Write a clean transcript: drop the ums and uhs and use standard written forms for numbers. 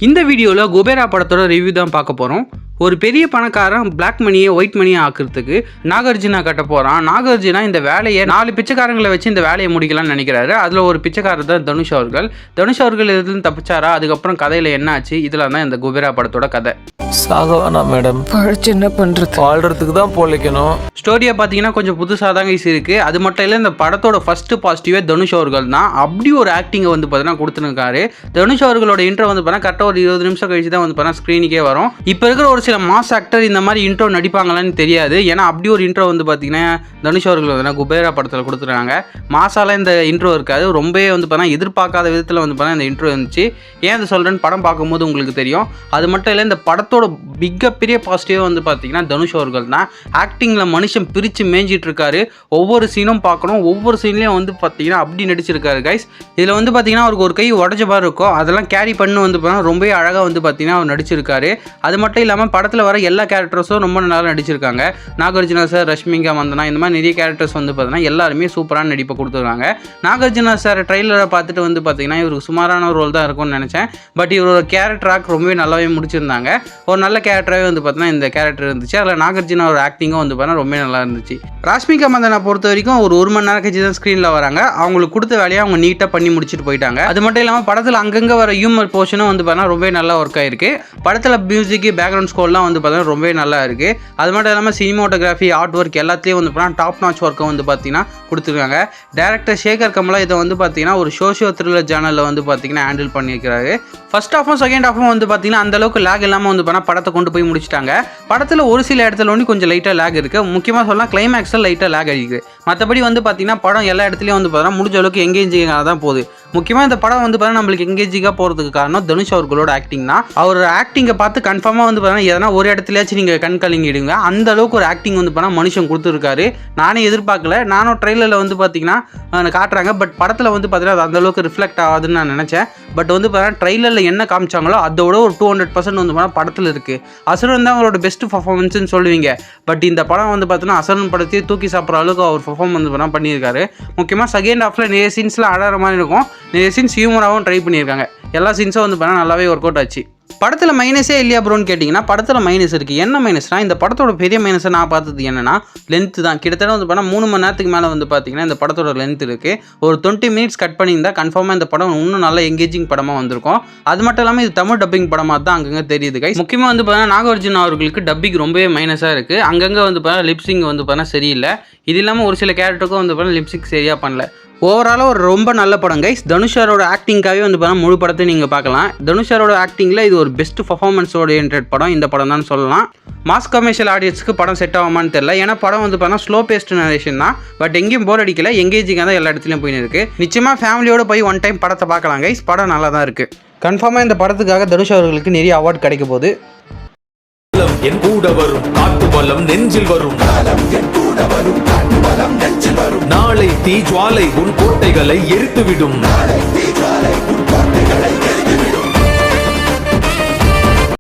இந்த வீடியோவில் குபேரா படத்தோட ரிவ்யூ தான் பார்க்க போகிறோம். ஒரு பெரிய பணக்காரன் பிளாக் மணியை ஒயிட் மணியை ஆக்குறதுக்கு நாகார்ஜுனா கட்ட போகிறான். நாகார்ஜுனா இந்த வேலையை 4 பிச்சைக்காரங்களை வச்சு இந்த வேலையை முடிக்கலாம்னு நினைக்கிறாரு. அதில் ஒரு பிச்சைக்காரர் தான் தனுஷ் அவர்கள். தனுஷ் அவர்கள் இதுலேருந்து தப்பிச்சாரா, அதுக்கப்புறம் கதையில் என்ன ஆச்சு, இதில் தான் இந்த குபேரா படத்தோட கதை. சாகவானா மேடம், பழச்சு என்ன பண்ணுறது, வாழ்கிறதுக்கு தான் பொழைக்கணும். ஸ்டோரியை பார்த்தீங்கன்னா கொஞ்சம் புதுசாக தான் இருக்குது. அது மட்டும் இல்லை, இந்த படத்தோட ஃபஸ்ட்டு பாசிட்டிவே தனுஷ் அவர்கள் தான். அப்படி ஒரு ஆக்டிங்கை வந்து பார்த்தீங்கன்னா கொடுத்துருக்காரு. தனுஷ் அவர்களோட இன்ட்ரோ வந்து பார்த்தீங்கன்னா கரெக்டாக ஒரு 20 நிமிஷம் கழிச்சு தான் வந்து பார்த்தீங்கன்னா ஸ்க்ரீனுக்கே வரும். இப்போ இருக்கிற ஒரு சில மாஸ் ஆக்டர் இந்த மாதிரி இன்ட்ரோ நடிப்பாங்களான்னு தெரியாது. ஏன்னா அப்படி ஒரு இன்ட்ரோ வந்து பார்த்தீங்கன்னா தனுஷ் அவர்கள் வந்து குபேரா படத்தில் கொடுத்துருக்காங்க. மாசால இந்த இன்ட்ரோ இருக்காது. ரொம்பவே வந்து பார்த்தீங்கன்னா எதிர்பார்க்காத விதத்தில் வந்து பார்த்தீங்கன்னா இந்த இன்ட்ரோ இருந்துச்சு. ஏன் அது சொல்கிறேன்னு படம் பார்க்கும்போது உங்களுக்கு தெரியும். அது மட்டும் இல்லை, இந்த படத்தோட மிகப்பெரிய பாசிட்டிவாக வந்து பார்த்தீங்கன்னா தனுஷ் அவர்கள் தான். ஆக்டிங்கில் மனுஷன் பிரித்து மேய்ஞ்சிட்டு இருக்காரு. ஒவ்வொரு சீனும் பார்க்கணும். ஒவ்வொரு சீன்லேயும் வந்து பார்த்தீங்கன்னா அப்படி நடிச்சிருக்காரு கைஸ். இதில் வந்து பார்த்தீங்கன்னா அவருக்கு ஒரு கை உடஞ்ச மாதிரி இருக்கும். அதெல்லாம் கேரி பண்ணி வந்து பார்த்தீங்கன்னா ரொம்பவே அழகாக வந்து பார்த்தீங்கன்னா அவர் நடிச்சிருக்காரு. அது மட்டும் இல்லாமல் படத்தில் வர எல்லா கேரக்டர்ஸும் ரொம்ப நல்லா நடிச்சிருக்காங்க. நாகார்ஜுனா சார், ரஷ்மிகா மந்தனா, இந்த மாதிரி நிறைய கேரக்டர்ஸ் வந்து பார்த்தீங்கன்னா எல்லாருமே சூப்பரான நடிப்பை கொடுத்துருக்காங்க. நாகார்ஜுனா சார் ட்ரெய்லரை பார்த்துட்டு வந்து பார்த்தீங்கன்னா இவருக்கு சுமாரான ரோல் தான் இருக்கும்னு நினச்சேன். பட் இவரோட கேரக்டர் ஆக் ரொம்பவே நல்லாவே முடிச்சிருந்தாங்க. ஒரு நல்ல கேரக்டராகவே வந்து பார்த்தீங்கன்னா இந்த கேரக்டர் இருந்துச்சு. அதில் நாகார்ஜுனா ஒரு ஆக்டிங்கும் வந்து பார்த்தீங்கன்னா ரொம்ப நல்லா இருந்துச்சு. ரஷ்மிகா மந்தனா பொறுத்த வரைக்கும் ஒரு 1 மணி நேரம் கழிச்சு தான் ஸ்க்ரீனில் வராங்க. அவங்களுக்கு கொடுத்த வேலையை அவங்க நீட்டாக பண்ணி முடிச்சுட்டு போயிட்டாங்க. அது மட்டும் இல்லாமல் படத்தில் அங்கங்கே வர ஹியூமர் போர்ஷனும் வந்து பார்த்தீங்கன்னா ரொம்பவே நல்லா ஒர்க் ஆயிருக்கு. படத்தில் மியூசிக், பேக்ரவுண்ட் ஸ்கோர்லாம் வந்து பார்த்தீங்கன்னா ரொம்பவே நல்லா இருக்குது. அது மட்டும் இல்லாமல் சினிமாட்டோகிராஃபி, ஆர்ட் ஒர்க் எல்லாத்துலேயும் வந்து பார்த்தீங்கன்னா டாப் நாச் ஒர்க்கை வந்து பார்த்தீங்கன்னா கொடுத்துருக்காங்க. டேரக்டர் சேகர் கமலா இதை வந்து பார்த்தீங்கன்னா ஒரு சோஷியோ த்ரில்லர் ஜேனலில் வந்து பார்த்தீங்கன்னா ஹேண்டில் பண்ணியிருக்கிறாரு. ஃபர்ஸ்ட் ஹாஃபும் செகண்ட் ஹாஃபும் வந்து பார்த்தீங்கன்னா அந்தளவுக்கு லேக் இல்லாமல் வந்து பார்த்தீங்கன்னா படத்தை கொண்டு போய் முடிச்சிட்டாங்க. படத்தில் ஒரு சில இடத்துல ஒன்று கொஞ்சம் லைட்டாக லேக் இருக்குது. முக்கியமாக சொல்லலாம் கிளைமேக்ஸில் லைட்டாக லேக் அடிக்குது. மற்றபடி வந்து பார்த்தீங்கன்னா படம் எல்லா இடத்துலையும் வந்து பார்த்தீங்கன்னா முடிஞ்ச அளவுக்கு எங்கேஜிங்காக தான் போகுது. முக்கியமாக இந்த படம் வந்து பார்த்தீங்கன்னா நம்மளுக்கு எங்கேஜிங்காக போகிறதுக்கு காரணம் தனுஷ் அவர்களோட ஆக்டிங் தான். அவர் ஆக்டிங்கை பார்த்து கன்ஃபார்மாக வந்து பார்த்தீங்கன்னா எதனா ஒரு இடத்துலயாச்சும் நீங்கள் கண் கலங்கிடுங்க. அந்த அளவுக்கு ஒரு ஆக்டிங் வந்து பார்த்தீங்கன்னா மனுஷன் கொடுத்துருக்காரு. நானே எதிர்பார்க்கல. நானும் ட்ரெய்லரில் வந்து பார்த்தீங்கன்னா காட்டுறாங்க. பட் படத்தில் வந்து பார்த்தீங்கன்னா அது அந்தளவுக்கு ரிஃப்ளெக்ட் ஆகாதுன்னு நான் நினச்சேன். பட் வந்து பார்த்தீங்கன்னா ட்ரெய்லரில் என்ன காமிச்சாங்களோ அதோட ஒரு 200% வந்து பார்த்தீங்கன்னா படத்தில் இருக்குது. அசுரன் தான் அவரோட பெஸ்ட் பர்ஃபார்மன்ஸ்னு சொல்லுவீங்க. பட் இந்த படம் வந்து பார்த்தீங்கன்னா அசுரன் படத்தையே தூக்கி சாப்பிட்ற அளவுக்கு அவர் பர்ஃபார்மன்ஸ் வந்து பண்ணியிருக்காரு. முக்கியமாக செகண்ட் ஹாஃபில் நிறைய சீன்ஸில் அழகிற மாதிரி இருக்கும். நிறைய சீன்ஸ் ஹியூமராகவும் ட்ரை பண்ணியிருக்காங்க. எல்லா சீன்ஸும் வந்து பார்த்தீங்கன்னா நல்லாவே ஒர்க் அவுட் ஆச்சு. படத்தில் மைனஸே இல்லையா ப்ரோன்னு கேட்டிங்கன்னா படத்தில் மைனஸ் இருக்குது. என்ன மைனஸ்னால், இந்த படத்தோட பெரிய மைனஸை நான் பார்த்தது என்னென்னா லென்த்து தான். கிட்டத்தட்ட வந்து பார்த்தா 3 மணி நேரத்துக்கு மேலே வந்து பார்த்தீங்கன்னா இந்த படத்தோட லென்த் இருக்குது. ஒரு 20 மினிட்ஸ் கட் பண்ணியிருந்தால் கன்ஃபார்மாக இந்த படம் இன்னும் நல்ல எங்கேஜிங் படமாக வந்திருக்கும். அது மட்டும் இல்லாமல் இது தமிழ் டப்பிங் படமாக தான் அங்கங்கே தெரியுது கைஸ். முக்கியமாக வந்து பார்த்தீங்கன்னா நாகார்ஜுனா அவர்களுக்கு டப்பிங் ரொம்பவே மைனஸாக இருக்குது. அங்கங்கே வந்து பார்த்தீங்கன்னா லிப்சிங் வந்து பார்த்தீங்கன்னா சரியில்லை. இது இல்லாமல் ஒரு சில கேரக்டருக்கும் வந்து பார்த்தீங்கன்னா லிப்சிங் சரியாக பண்ணல. ஓவராலாக ஒரு ரொம்ப நல்ல படம் கைஸ். தனுஷாரோட ஆக்டிங்காகவே வந்து பார்த்தா முழு படத்தை நீங்கள் பார்க்கலாம். தனுஷாரோட ஆக்டிங்கில் இது ஒரு பெஸ்ட் பர்ஃபார்மன்ஸ் ஓரியன்ட் படம் இந்த படம் தான் சொல்லலாம். மாஸ் கமர்ஷியல் ஆடியன்ஸுக்கு படம் செட் ஆகுமான்னு தெரியல. ஏன்னா படம் வந்து பார்த்தா ஸ்லோ பேஸ்ட் நரேஷன் தான். பட் எங்கேயும் போர் அடிக்கல. எங்கேஜிங்காக தான் எல்லா இடத்துலையும் போயின்னு இருக்குது. நிச்சயமாக ஃபேமிலியோடு போய் ஒன் டைம் படத்தை பார்க்கலாம் கைஸ். படம் நல்லா தான் இருக்குது. கன்ஃபார்மாக இந்த படத்துக்காக தனுஷ் அவர்களுக்கு நிறைய அவார்ட் கிடைக்க போகுது. என் கூட வரும் காட்டு பலம் நெஞ்சில் வரும், நாளை தீஜ்வாலை உன் கோட்டைகளை எரித்துவிடும்.